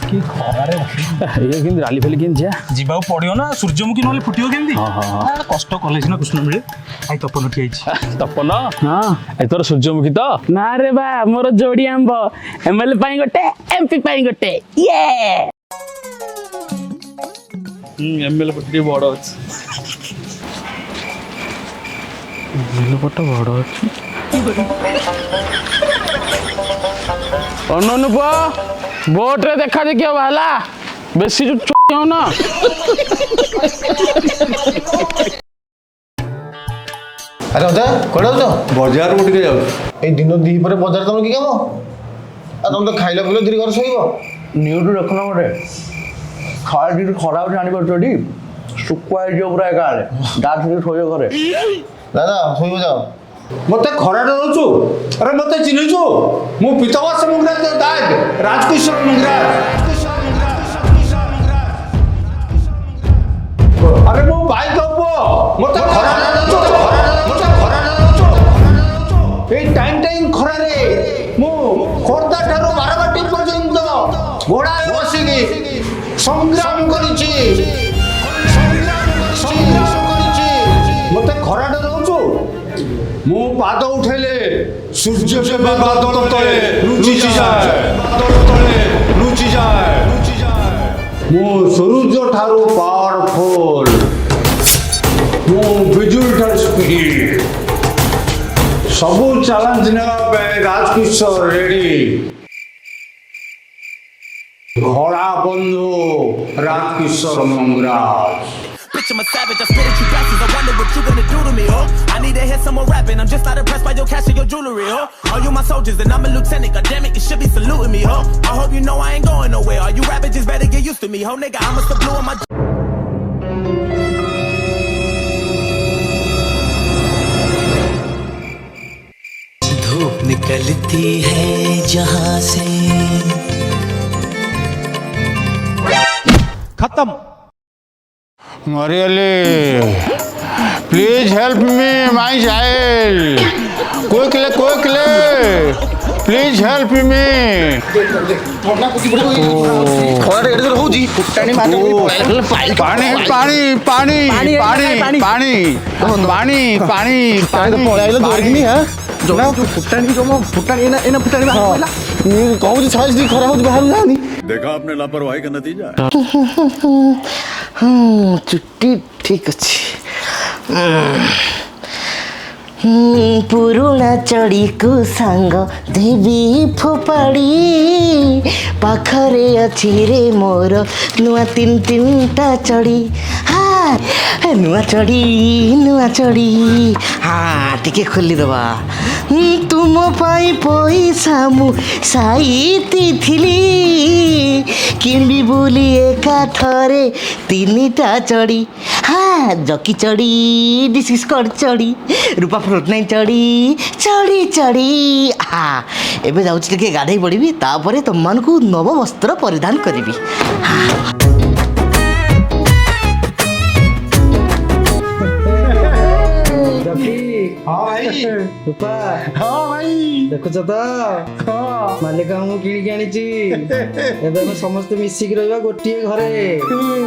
कि खरारे ये किंतु राली फेली किंतु जा जीवा पड़ियो ना सूर्यमुखी नले फुटियो केमती कष्ट कले सिना कृष्ण मिले आई तपन ठिया तपन हाँ तोर सूर्यमुखी तो ना रे बा मोर जोड़ी आंब एमएलए पाई गोटे एमपी पाई गोटे ये एमएलए पट्टी बड़ अछि एमएलए पट्टी बड़ अछि अनुप बोट रे देखा देखी भाला बेसी जो ना अरे अदा कड़े हो बजार को टिके जाऊ ए दिन दी पर बजार तुम की काम आ तुम तो खाइला पिलो धीरे घर सोइबो न्यूज रखना गोटे खाए टी खराब जानी पड़ी शुकुआ पूरा एकाले दाद शोय घरे दादा सोइबो जाओ मते खरा दउछु अरे मते चिन्हछु मु पितवास मुंगराज दाद राजकिशोर मुंगराज अरे मो भाई कबो मते खरा दउछु ए टाइम खरा रे मु खोरदा ठारो बारबाटी पर्यंत घोड़ा बसिकी संग्राम करिछि मते खरा दउछु मु पाद उठेले सूर्य के बादल तले लुचि जाए मु सूर्य ठारू पावरफुल मु बिजुल ठारू स्पीड सबु चैलेंज नेवा पे राजकिशोर रेडी घोड़ा बंधु Rajkishore Mangaraj Bitch, I'm a savage, I spit at you bastards. I wonder what you gonna do to me, oh. I need to hear some more rapping. I'm just not impressed by your cash and your jewelry, oh. Are you my soldiers? Then I'm a lieutenant. God damn it, you should be saluting me, oh. I hope you know I ain't going nowhere. All you rappers just better get used to me, ho, nigga. I'm a blue on my. धूप निकलती है जहां से खत्म Really, please help me, my child. Quickly, please help me. देखा आपने लापरवाही का नतीजा चुट्टी ठीक अच्छी पुरुଣା चढ़ी को सांग देवी फोपाड़ी पाखरे अच्छी रे मोर नुआ तीन टा चढ़ी हाँ नुआ चढ़ी हाँ टिके खोली दबा तुम पाई पैसा मु साइती थिली किनबी बोली एका थरे तीनटा चढ़ी हाँ जकी चढ़ी डिस्कस चढ़ी रूपा फ्लोट नाइन चढ़ी हाँ एबे जाउछि टिके गाधई पड़िबी तापरे तुममानकु नव वस्त्र परिधान करिबी हाँ हाँ भाई रूपा हाँ भाई देखुछ तो मालिक हमକୁ କିଣିକି ଆଣିଛି ଏବେ ଆମେ ସମସ୍ତେ ମିଶିକି ରହିବା ଗୋଟିଏ ଘରେ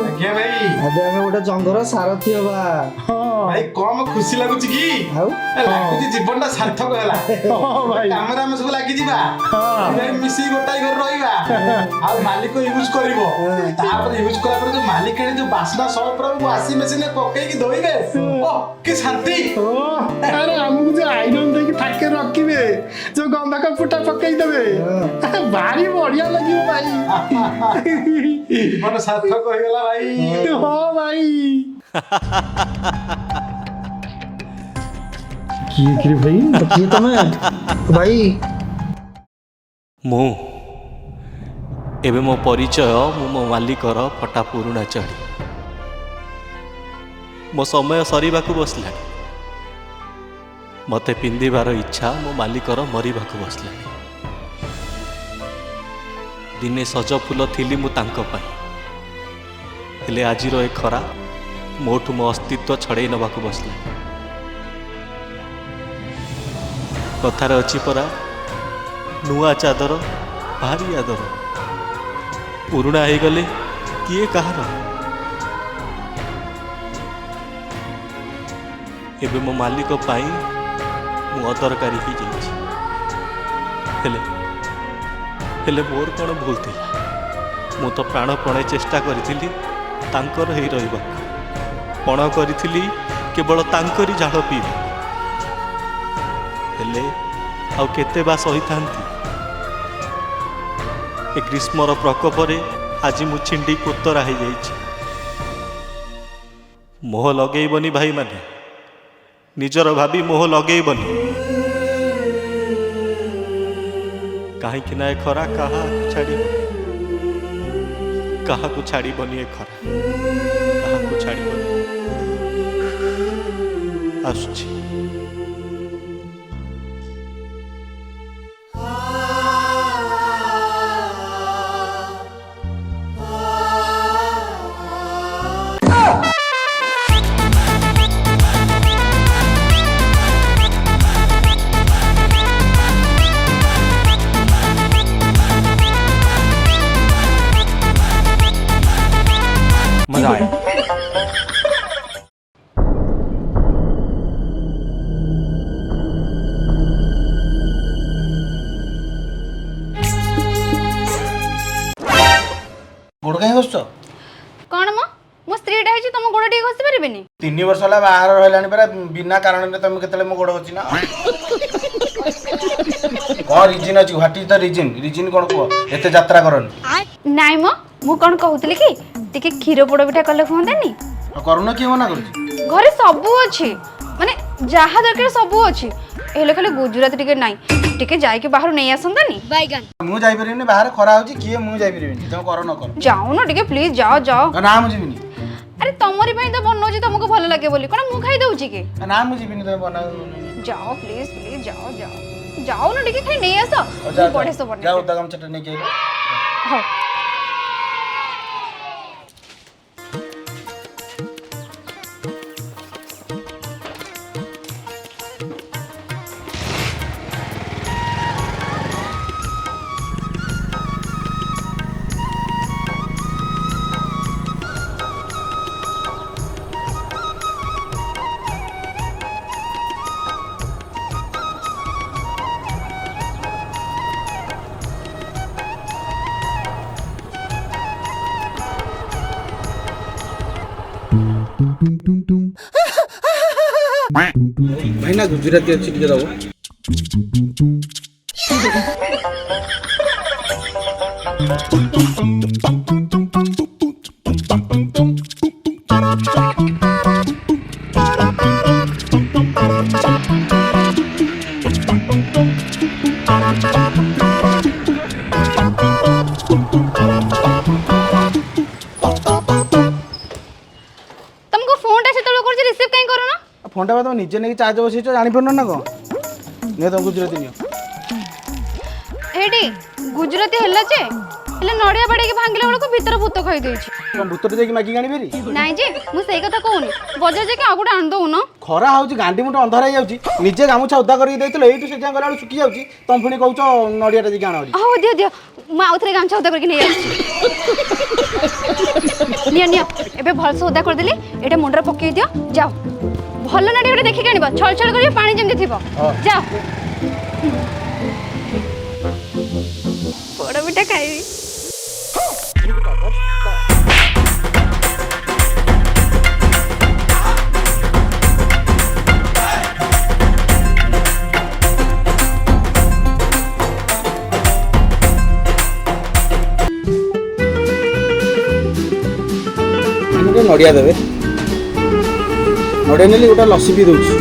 ଆଜ୍ଞା ଭାଇ ଏବେ ଆମେ ଗୋଟେ ଜଙ୍ଗର ସାରଥି ହବା ଭାଇ କମ ଖୁସି ଲାଗୁଛି କି ଆଉ ଲାଗୁଛି ଜୀବନଟା ସାର୍ଥକ ହେଲା କାମରେ ଆମେ ସବୁ ଲାଗିଯିବା ମିଶିକି ଗୋଟାଏ ଘରେ ରହିବା ଆଉ ମାଲିକ ୟୁଜ କରିବ ତାପରେ ୟୁଜ କଲା ପରେ ଯୋଉ ମାଲିକ ଯୋଉ ବାସ୍ନା ସହ ପୁରା ୱାସିଂ ମେସିନରେ ପକେଇକି ଧୋଇବେ କି ଶାନ୍ତି अरे हमको जो आयरन देके ठाके रखिबे जो गंदा कपड़ा पकई देबे भारी बढ़िया लगियो भाई मन सार्थक हो गेला भाई हां भाई କିଏ ଭାଇ କିଏ ତମେ ଭାଇ ମୁଁ ଏବେ ମୋ ପରିଚୟ ମୁଁ ମୋ ମାଲିକର ଫଟା ପୁରୁଣା ଚଢ଼ି ମୋ ସମୟ ସରିବାକୁ ବସିଲାଣି ମତେ ପିନ୍ଧିବାର ଇଚ୍ଛା ମୋ ମାଲିକର ମରିବାକୁ ବସିଲାଣି ଦିନେ ସଜ ଫୁଲ ଥିଲି ମୁଁ ତାଙ୍କ ପାଇଁ ହେଲେ ଆଜିର ଏ ଖରା ମୋଠୁ ମୋ ଅସ୍ତିତ୍ୱ ଛଡ଼େଇ ନେବାକୁ ବସିଲାଣି କଥାରେ ଅଛି ପରା ନୂଆ ଚାଦର ଭାରି ଆଦର पुरुणा हो गले किए कहार एबे मो मालिक पाई मु अदरकारी हो जाइछि हेले मोर कौन भूल थी मु तो प्राणपणे चेष्टा करी तांकर ही रहिबा पण करी केवल तांकरी झाड़ पीबा हेले आउ केते बा सही थांती ए ग्रीष्मर प्रकोपरे आज मु छिंडी कोतरा हो जाइछि मोह लगेबनी भाई माने निजर भाभी मोह लगेबनी कहीं ना ए खरा कहा छाड़बनी ए खरा क्या छाड़बनी आसुची मजा आया गोड़ कहीं घुस कौन मो स्त्रीटा है तुम गोड़ टे घसी पारे 3 वर्ष है बाहर रहा परा बिना कारण तुम के मो गोड़ घसी ना कौन रिजिन अच्छी ह्वाट इज द रिजिन कौन कह एत यात्रा करनी नाई मु कौन कहूली कि टिके क्षीर पोड़ पिठा कले हुंतानी करुन किए मना कर घरे सबू अच्छी माने जहा दरकार सबू अच्छी हेले खाली गुजरात टिके नाई टिके जाई के बाहर नहीं आसंतानी मु जाई परिबिनी बाहर खरा होची किए मु जाई परिबिनी तुम कर न कर जाओ ना टिके प्लीज जाओ ना मु जीविनी अरे तमरी पई तो बनौजी तुमको भल लागे बोली कोन मु खाई दउची के ना मु जीविनी तुम बना जाओ प्लीज जाओ ना टिके खाई नहीं आसो बड़े सो बने जाओ दगम चटनी नहीं के हां भाई ना गुजराती अच्छी टिके दबो तुमको फोन टा से कर रिसीव काई करो ना फोन टा तुम निजे नहीं चार्ज बसई जानी पार ना कौन नहीं तुम गुजराती नियो एडी गुजराती हल्ला जे हेले नडिया बाड़ी के भांगिला बेलको भीतर भूत खई देछि तुम भूतर जाके मागी गानी बेरी नाइ जे मु सेई कथा कहूनी बजार जे के आगुडा आन दउ न खरा होची गांडी मुंड अंधार हो जाउची निजे गामुछा उदा करी देइतलो एइटु से जा गला सुकी जाउची तुम पुनी कहउचो नडियाटा जे गाना हो दियो मु आउथरे गामछा उदा करके नै आछि नियो एबे भल से उदा कर देली एटा मुंडरा पक्के दियो जाओ भल नाडी एटा देखि कानिबा छळ छळ करी पानी जेमति थिबो जाओ पोड़ बिटा खाइबी नड़िया देवे नड़िया नेली गोटे लस्सी पी दउची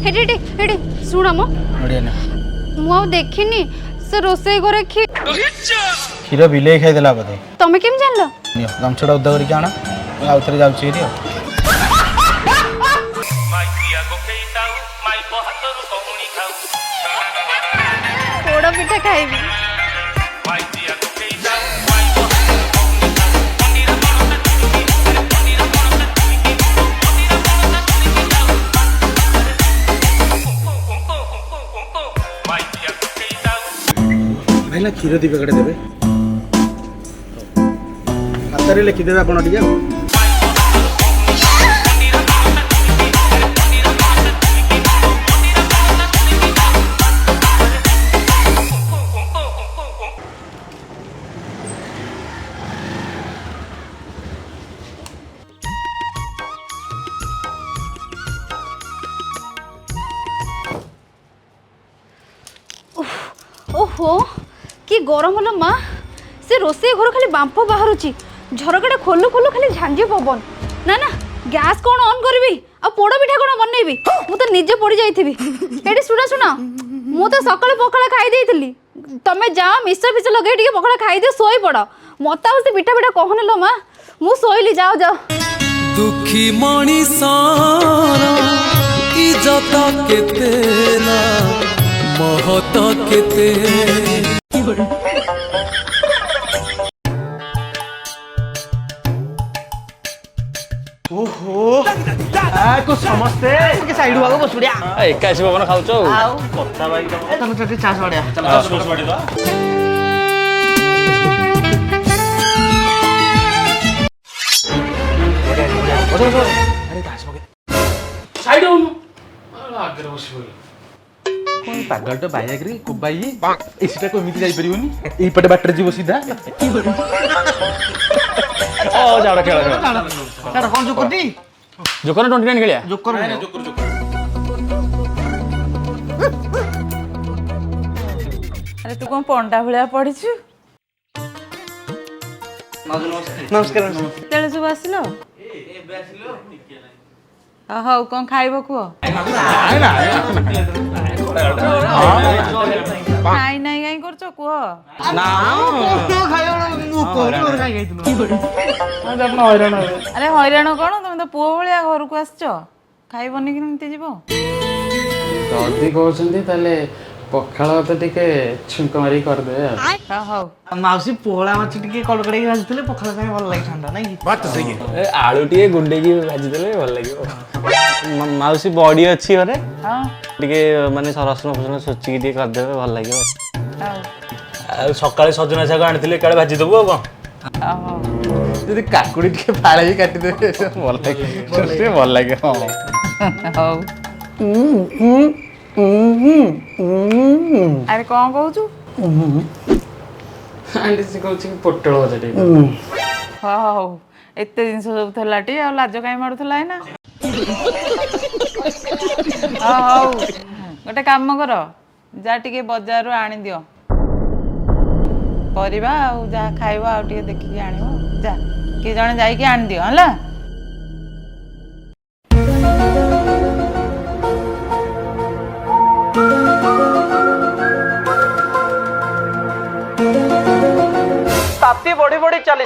हेडी हेडी सुण म नड़िया ने मु देखिनी से रोसे घरे କ୍ଷୀର ବିଲେଇ ଖାଇଦେଲା ବୋଧେ। तमे केम जानलो ନିଅ ଗାମୁଛାଟା ଓଦା କରିକି ଆଣ ମୁଁ ଆଉ ଥରେ ଯାଉଛି ଏଠି ଆଉ। पोड़ पिठा खाइबी ଭାଇନା କ୍ଷୀର ଦି ପ୍ୟାକେଟ୍ ଦେବେ ହାତରେ ଲେଖିଦେବେ ଆପଣ ଟିକେ ଆଉ। ओहो कि गरम होला माँ से रोसे घर खाली बांफ बाहरुची झरकाटा खोलू खोलू खाली झांझी पवन ना ना गैस कौन ऑन करबी आ पोड़ पिठा कौन बनैबी मु तो निजे पड़ी जाइथिबी एडी सुना सुना मु तो सकाळे पखाळा खाई देइथिली तमे जाओ मिक्सर फिक्सर लगे ଟିକେ पखाळा खाई दे सोई पड़ मत आ पिठा पिठा कहने लो माँ मु सोइली जाओ जाओ दुखी मणिषर इज्जत केते ना महत केते ଓହୋ ଆକୁ ସମସ୍ତେ ଟିକେ ସାଇଡ ଭାଗ ବସୁଡିଆ ଏକାଶୀ ପବନ ଖାଉଛ ଆଉ କଥା ଭାଇ ତମେ ଟିକେ ଚାଷ ବଢିଆ ପାଗଳଟା ବାଇଆଗରେ କୋବାଇ ଏସିଟା କେମିତି ଯାଇପାରିବନି ଏଇପଟେ ବାଟରେ ଯିବ ସିଧା ଜାଡ ଖେଳ ଖେଳ କଣ ଯୋକଟି ଜୋକର 29 ଖେଳିଆ ଯୋକର ଆରେ ତୁ କଣ ପଣ୍ଡା ଭଳିଆ ପଢିଛୁ ନମସ୍କାର କେତେବେଳେ ସବୁ ଆସିଲ ହଉ କଣ ଖାଇବ କୁହ ନାଇଁ ନାଇଁ କାଇଁ କରୁଛ କୁହ ଆରେ ହଇରାଣ କଣ ତମେ ତ ପୁଅ ଭଳିଆ ଘରକୁ ଆସିଛ ଖାଇବନି କି ଏମିତି ଯିବ ଯଦି କହୁଛନ୍ତି ତାହେଲେ ପଖାଳ ତ ଟିକେ ଛୁଙ୍କ ମାରି କରିଦେବେ ଆଉ ହଉ ମାଉସୀ ପୋହଳା ମାଛ ଟିକେ କଡ଼କଡ଼େଇକି ଭାଜିଥିଲେ ପଖାଳ ପାଇଁ ଭଲ ଲାଗିଥାନ୍ତା ନାଇଁ କି ଆଳୁ ଟିକେ ଗୁଣ୍ଡେଇକି ଭାଜିଦେଲେ ଭଲ ଲାଗିବ ମାଉସୀ ବଡି ଅଛି ଘରେ ହଁ ଟିକେ ମାନେ ରସୁଣ ଫସୁଣ ଛେଚିକି ଟିକେ କରିଦେବେ ଭଲ ଲାଗିବ ହଉ ଆଉ ସକାଳେ ସଜନା ଶାଗ ଆଣିଥିଲେ କାଳେ ଭାଜିଦେବୁ ଆଉ କଣ ହଉ ଯଦି କାକୁଡି ଟିକେ ଫାଳେଇ କାଟିଦେବେ ଭଲ ଲାଗିବ ଟିକେ ଭଲ ଲାଗିବ ହଉ ଆରେ କଣ କହୁଛୁ ଆଣ୍ଟି ସେ କହୁଛି କି ପୋଟଳ ଭଜା ଟିକେ ହଉ ଏତେ ଜିନିଷ ସବୁ ଥିଲା ଟି ଆଉ ଲାଜ କାଇଁ ମାଡୁଥିଲା ଏଇନା ହଉ ଗୋଟେ କାମ କର ଯା ଟିକେ ବଜାରରୁ ଆଣିଦିଅ ପରିବା ଆଉ ଯାହା ଖାଇବ ଆଉ ଟିକେ ଦେଖିକି ଆଣିବ ଯା କିଏ ଜଣେ ଯାଇକି ଆଣିଦିଅ ହେଲା ताती बढ़ी बढ़ी चली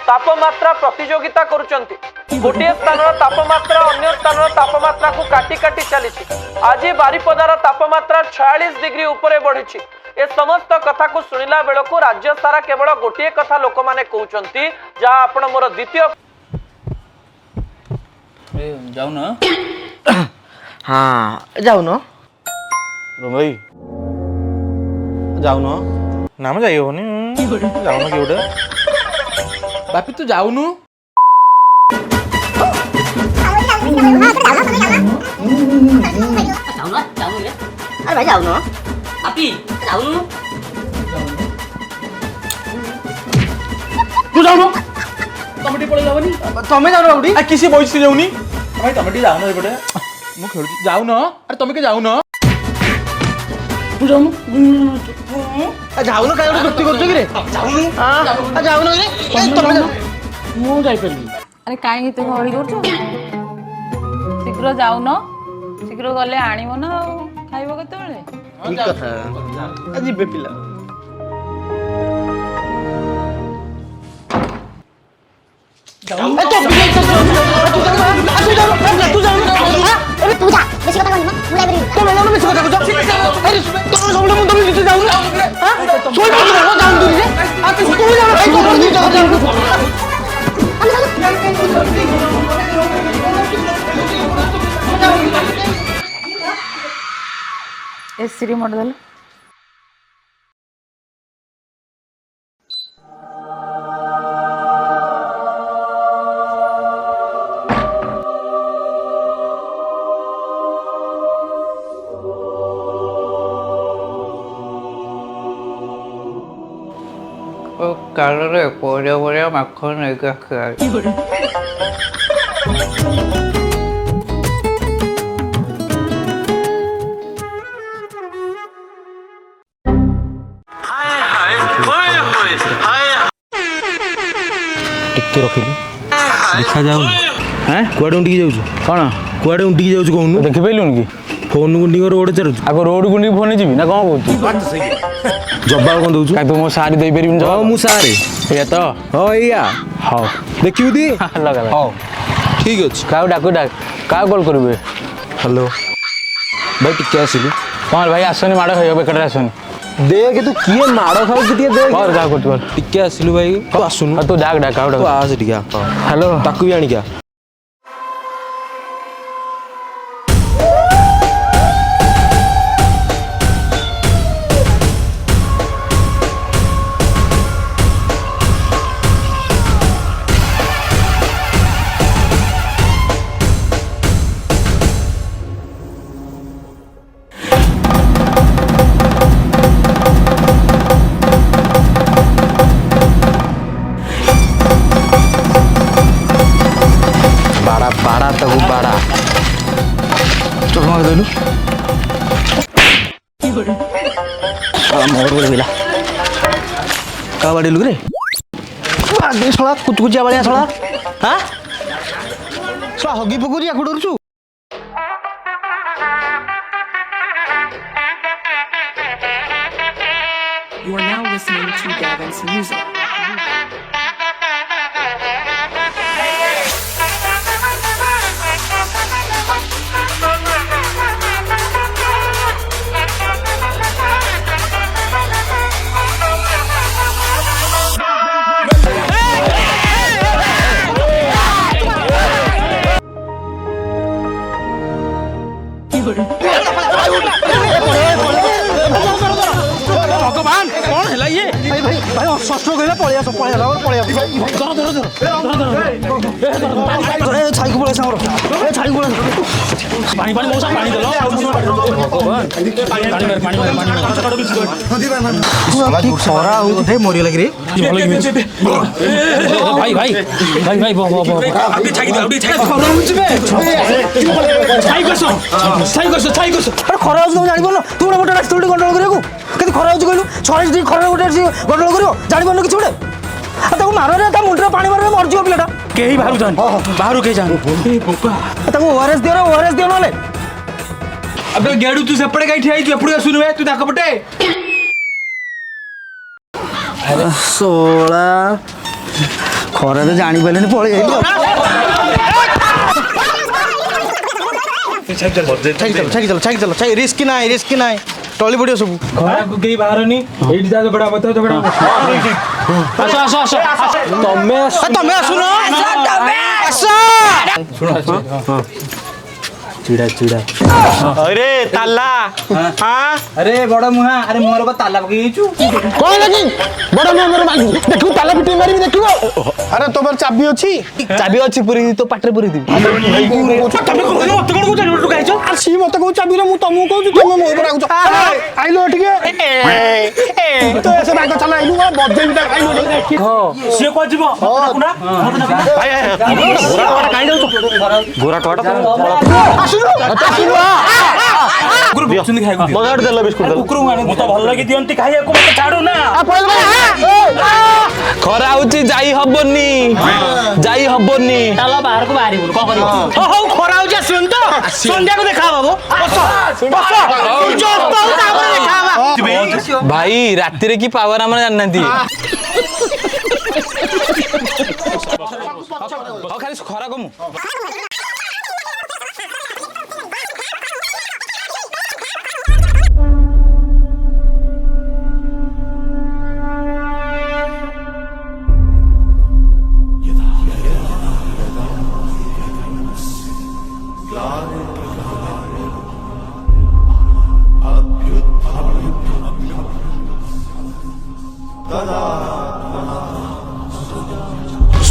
तापमात्रा प्रतियोगिता करुचंती गोटे स्थान तापमात्रा अन्य स्थान तापमात्रा को काटी काटी चली आज बारिपदार तापमात्रा 46 डिग्री उपरे बढ़ी ए समस्त कथा को सुनिला बेल को राज्य सारा केवल गोटे कथा लोक माने कहउचंती जहा आपण मोर द्वितीय जाउन हाँ जाउन भाई जाउन ना मैं जाई होनी जाउन कि गोटे बापी तू जाउनु अरे भाई जाउन बापी जाउन तू जाउनु तमटी पळे जावनी तमे जाउनु बाउडी आ किसी बॉयस जाउनी भाई तमटी जाउनु एपटे मु खेलुची जाउन अरे तमे के जाउन तू जाउनु आ जाउनु काई गति करछ कि रे जाउनु आ जाउनु रे तमे मु जाई परबी अरे काहे एते हळी करछ शीघ्र जाउन शीघ्र गले आनिबो ना खाइबो केतेबेले ठीक कथा आ जिबे पिला एसी रिमोट देल କାଳରେ ପରିବା ପରିବା ମାଖନ ନେଇକି ଆସିଲା ଟିକେ ରଖିଲୁ ଦେଖାଯାଉନି କୁଆଡ଼େ ଉଣ୍ଡିକି ଯାଉଛୁ କ'ଣ କୁଆଡ଼େ ଉଣ୍ଡିକି ଯାଉଛୁ କହୁନୁ ଦେଖିପାରିଲୁନି କି ଫୋନ୍ ଗୁଣ୍ଡି ରୋଡ଼ ଚାଲୁଛୁ ଆଗ ରୋଡ୍ କୁ ନେଇକି ଫୋନ୍ ଯିବି ନା କ'ଣ କହୁଛୁ ଜବାବ କ'ଣ ଦଉଛୁ କାଇଁ ତୁ ମୋ ସାରି ଦେଇପାରିବିନି ହଁ ମୁଁ ସାରେ ଏଇଆ ତ ହଁ ଏଇଆ ହଉ ଦେଖିବୁ ଦି ଲଗା ହଉ ଠିକ୍ ଅଛି କାହାକୁ ଡାକୁ ଡାକ କାହାକୁ କଲ୍ କରିବୁ ହ୍ୟାଲୋ ଭାଇ ଟିକେ ଆସିଲୁ କ'ଣ ଭାଇ ଆସନି ମାଡ଼ ଖାଇବ ବେକାରରେ ଆସନି ଦେଖ ତୁ କିଏ ମାଡ଼ ଖାଉଛୁ ଟିକେ ଦେଖ କର ଯାହା କରୁଛୁ କର ଟିକେ ଆସିଲୁ ଭାଇ ତୁ ଆସୁନୁ ତୁ ଡାକ ଡାକ କାହାକୁ ତୁ ଡାକ ଆସେ ଟିକେ ହ୍ୟାଲୋ ତାକୁ ବି ଆଣିକା बाड़ा तक बाड़ा चल मार देलु मोर बोले बिला का बाड़ेलु रे आगे सळा कुचकुचिया बाळिया सळा हां सळा हगी पकुरी आखु डरछु You are now listening to Gavin's music. भगवान कौन है ये भाई भाई भाई षष्ठ गइला पळिया सब पळिया लाव पळिया धर छाई को पळेस हमरो ए छाई को पानी पानी मौसा पानी देलो भगवान पानी की सरा हो दे मोरी लगी रे भाई भाई भाई भाई अभी छाई दे अभी छाई खरा हो जिबे छाई करसो अरे खरा हो तुम जानि बोलो तू मोटा रास्ता उडी कंट्रोल करियो केति खरा हो कहलु 40 दिन खरा उडी कंट्रोल करियो जानि बोलो किछ उडे ताको मारो रे ता मुंडरे पानी मारो मर जियो पिलाटा केही बाहरु जान बाहरु के जान ए बाबा ताको ओआरएस दियो नले अबे गेडू तू सेपड़े काई ठियाई तू एपड़े सुनबे तू ताको पटे अरे सोला खरा तो जानी पहले पड़े चल रिस्क ना टली पड़ियो सब खरा को केही बाहरनी एडी जा झगड़ा मत झगड़ा आसो तमे आसुनो सुनो चिड़ा अरे ताला हां अरे बड़ मुहा अरे मोर को ताला पकई छु कोन लगी बड़ मुहा मोर मागी देखू ताला पिटी मारी देखिबो अरे तोबर चाबी अछि पूरी तो पाटरे पूरी दी तमे कोन मत कोन को जानि टुकाई छ आ सी मत को चाबी रे मु तमु कहू तमे मोर पर आगु आइलो ठीक तो ऐसे बाग चला आइलु बजे बिटा आइलो हां से को जीवो कुना गोरा काई दउ गोरा टोटा गुरु बिस्कुट खाइ मगाड़ देला बिस्कुट कुकुर मु तो भल लगी दियंती खाइ को मत छाडू ना खरा होची जाई हबनी चलो बाहर को बाहरी बोल को करियो हो खरा होची सुन तो संध्या को देखा बाबू जो पाऊ तापर देखा भाई राती रे की पावर हमर जाननांती ଆଉ ଖାଲି ଖରା କମୁ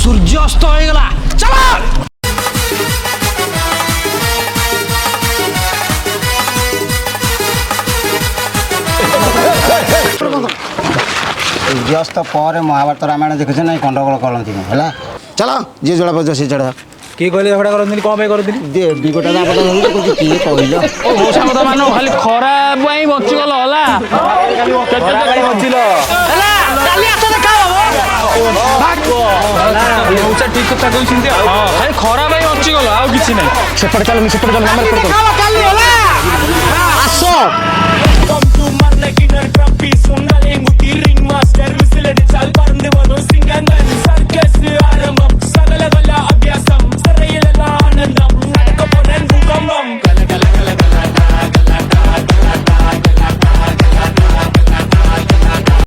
ସୂର୍ଯ୍ୟ ଅସ୍ତ ହେଇଗଲା ଚାଲ ସୂର୍ଯ୍ୟାସ୍ତ ପରେ ମହାଭାରତ ରାମାୟଣ ଦେଖୁଛ ନାଇଁ ଗଣ୍ଡଗୋଳ କରନ୍ତି ହେଲା ଚାଲ ଯିଏ ଯୋଡ଼ା ପଛ ସେ ଚଢ଼ା କିଏ କହିଲେ ଝଗଡ଼ା କରନ୍ତିନି କ'ଣ ପାଇଁ କରନ୍ତିନି ଦେବୀ ଗୋଟେ ଦାପଟ କହୁଛି କିଏ କହିଲ ମଉସା କଥା ମାନ ଖାଲି ଖରା ପାଇଁ ବଞ୍ଚିଗଲ ହେଲା ବଞ୍ଚିଲ ମଉସା ଠିକ କଥା କହିଛନ୍ତି ଖାଲି ଖରା ପାଇଁ ବଞ୍ଚିଗଲ ଆଉ କିଛି ନାହିଁ ସେପଟେ ଚାଲ ସେପଟେ ଚାଲ ଆସ